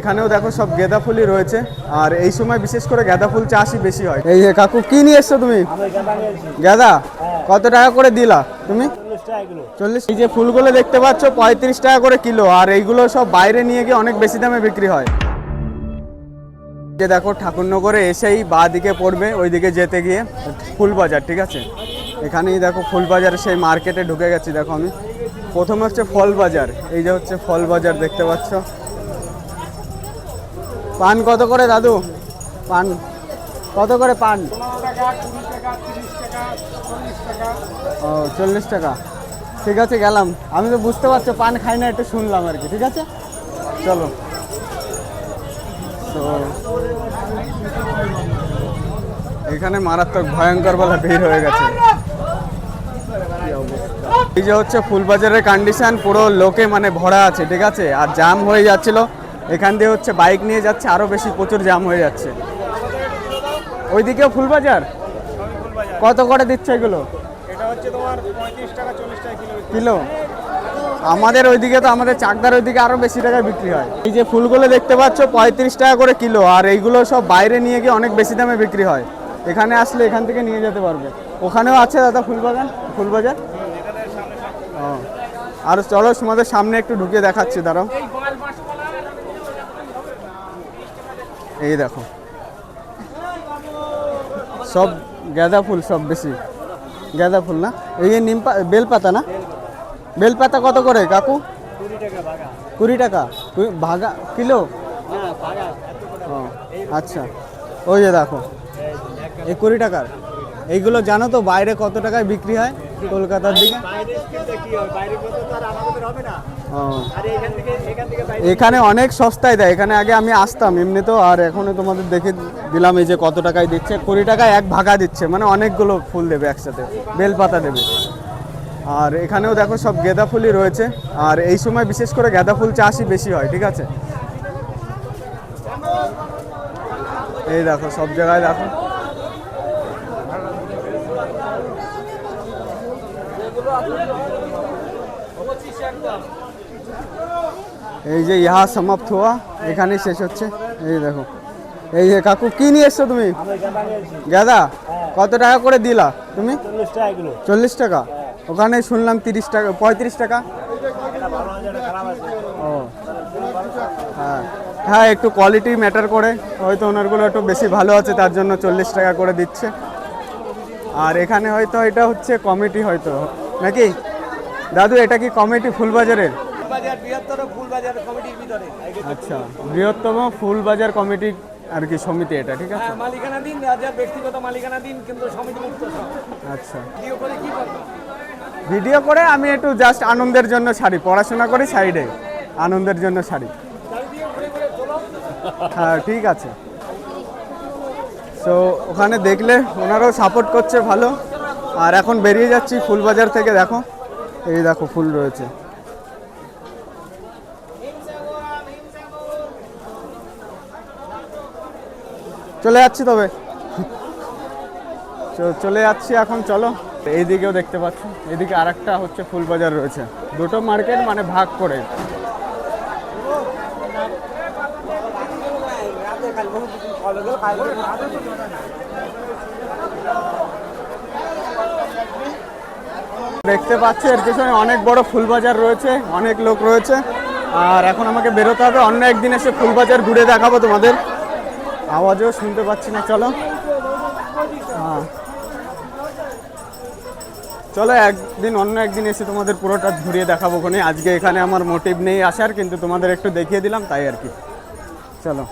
এখানেও দেখো সব গাঁদা ফুলই রয়েছে, আর এই সময় বিশেষ করে গাঁদা ফুল চাষই বেশি হয়। এই যে কাকু কি নিয়ে এসছো তুমি? গাঁদা কত টাকা করে দিলা তুমি? 40। এই যে ফুলগুলো দেখতে পাচ্ছ 35 টাকা করে কিলো, আর এইগুলো সব বাইরে নিয়ে গিয়ে অনেক বেশি দামে বিক্রি হয়। যে দেখো ঠাকুরনগরে এসেই বাঁ দিকে পড়বে, ওইদিকে যেতে গিয়ে ফুল বাজার, ঠিক আছে? এখানেই দেখো ফুল বাজার, সেই মার্কেটে ঢুকে গেছি। দেখো আমি প্রথমে হচ্ছে ফল বাজার, এই যে হচ্ছে ফল বাজার দেখতে পাচ্ছ। পান কত করে দাদু? পান কত করে পান? 40 টাকা। ঠিক আছে গেলাম। আমি তো বুঝতে পারছো পান খাই না, একটু শুনলাম আর কি, ঠিক আছে চলো। তো এখানে মারাত্মক ভয়ঙ্কর বলা ভিড় হয়ে গেছে। এই যে হচ্ছে ফুলবাজারের কন্ডিশন, পুরো লোকে মানে ভরা আছে, ঠিক আছে? আর জাম হয়ে যাচ্ছিল, এখান দিয়ে হচ্ছে বাইক নিয়ে যাচ্ছে, আরো বেশি প্রচুর জাম হয়ে যাচ্ছে। ওইদিকেও ফুলবাজার কত করে দিচ্ছে এগুলো? এটা হচ্ছে তোমার 35 টাকা 40 টাকা কিলো। আমাদের ওইদিকে তো, আমাদের চাকদার ওইদিকে আরো বেশি টাকায় বিক্রি হয়। এই যে ফুলগুলো দেখতে পাচ্ছ 35 টাকা করে কিলো, আর এইগুলো সব বাইরে নিয়ে গিয়ে অনেক বেশি দামে বিক্রি হয়। এখানে আসলে এখান থেকে নিয়ে যেতে পারবে। ওখানেও আছে দাদা ফুলবাগান, ফুলবাজার। ও, আর চলো তোমাদের সামনে একটু ঢুকিয়ে দেখাচ্ছি, দাঁড়াও। এই দেখো সব গাঁদা ফুল, সব বেশি গাঁদা ফুল না? এই নিম বেলপাতা না? বেলপাতা কত করে কাকু? 20 টাকা ভাগা কিলো? ও আচ্ছা, ওই যে দেখো এই 20 টাকার। এইগুলো জানো তো বাইরে কত টাকায় বিক্রি হয় কলকাতার দিকে? এখানে অনেক সস্তায় দেয়, এখানে আগে আমি আসতাম এমনি তো, আর এখন তোমাদের দেখে দিলাম এই যে কত টাকায় দিচ্ছে। 20 টাকায় এক ভাগা দিচ্ছে, মানে অনেকগুলো ফুল দেবে একসাথে, বেলপাতা দেবে। আর এখানেও দেখো সব গাঁদা ফুলই রয়েছে, আর এই সময় বিশেষ করে গাঁদা ফুল চাষই বেশি হয়, ঠিক আছে? এই দেখো সব জায়গায় দেখো। এই যে ইহা সমাপ্ত হওয়া, এখানেই শেষ হচ্ছে। এই দেখো, এই যে কাকু কি নিয়ে এসছো তুমি? গাঁদা কত টাকা করে দিলা তুমি? 40 টাকা। ওখানে শুনলাম 30 টাকা 35 টাকা। ও হ্যাঁ হ্যাঁ, একটু কোয়ালিটি ম্যাটার করে, হয়তো ওনারগুলো একটু বেশি ভালো আছে, তার জন্য 40 টাকা করে দিচ্ছে। আর এখানে হয়তো এটা হচ্ছে কমিটি হয়তো, নাকি দাদু? এটা কি কমিটি ফুলবাজারের? আচ্ছা, বৃহত্তম ফুলবাজার কমিটি আর কি সমিতি এটা, ঠিক আছে? মালিকানাধীন, ব্যক্তিগত মালিকানাধীন, কিন্তু সমিতিমুক্ত। আচ্ছা, ভিডিও করে আমি একটু জাস্ট আনন্দের জন্য ছাড়ি, পড়াশোনা করি সাইডে, আনন্দের জন্য ছাড়ি। হ্যাঁ ঠিক আছে। সো ওখানে দেখলে ওনারাও সাপোর্ট করছে ভালো। আর এখন বেরিয়ে যাচ্ছি ফুলবাজার থেকে। দেখো এই দেখো ফুল রয়েছে। চলে যাচ্ছি তবে, চলে যাচ্ছি এখন, চলো। এইদিকেও দেখতে পাচ্ছ, এইদিকে আর একটা হচ্ছে ফুলবাজার রয়েছে, দুটো মার্কেট মানে ভাগ করে। দেখতে পাচ্ছি এর পিছনে অনেক বড় ফুলবাজার রয়েছে, অনেক লোক রয়েছে। আর এখন আমাকে বেরোতে হবে, অন্য একদিন এসে ফুলবাজার ঘুরে দেখাবো তোমাদের। আওয়াজও শুনতে পাচ্ছি না, চলো। হ্যাঁ চলো, একদিন অন্য একদিন এসে তোমাদের পুরোটা ঘুরিয়ে দেখাবো ওখানে। আজকে এখানে আমার মোটিভ নেই আসার, কিন্তু তোমাদের একটু দেখিয়ে দিলাম তাই আর কি। চলো।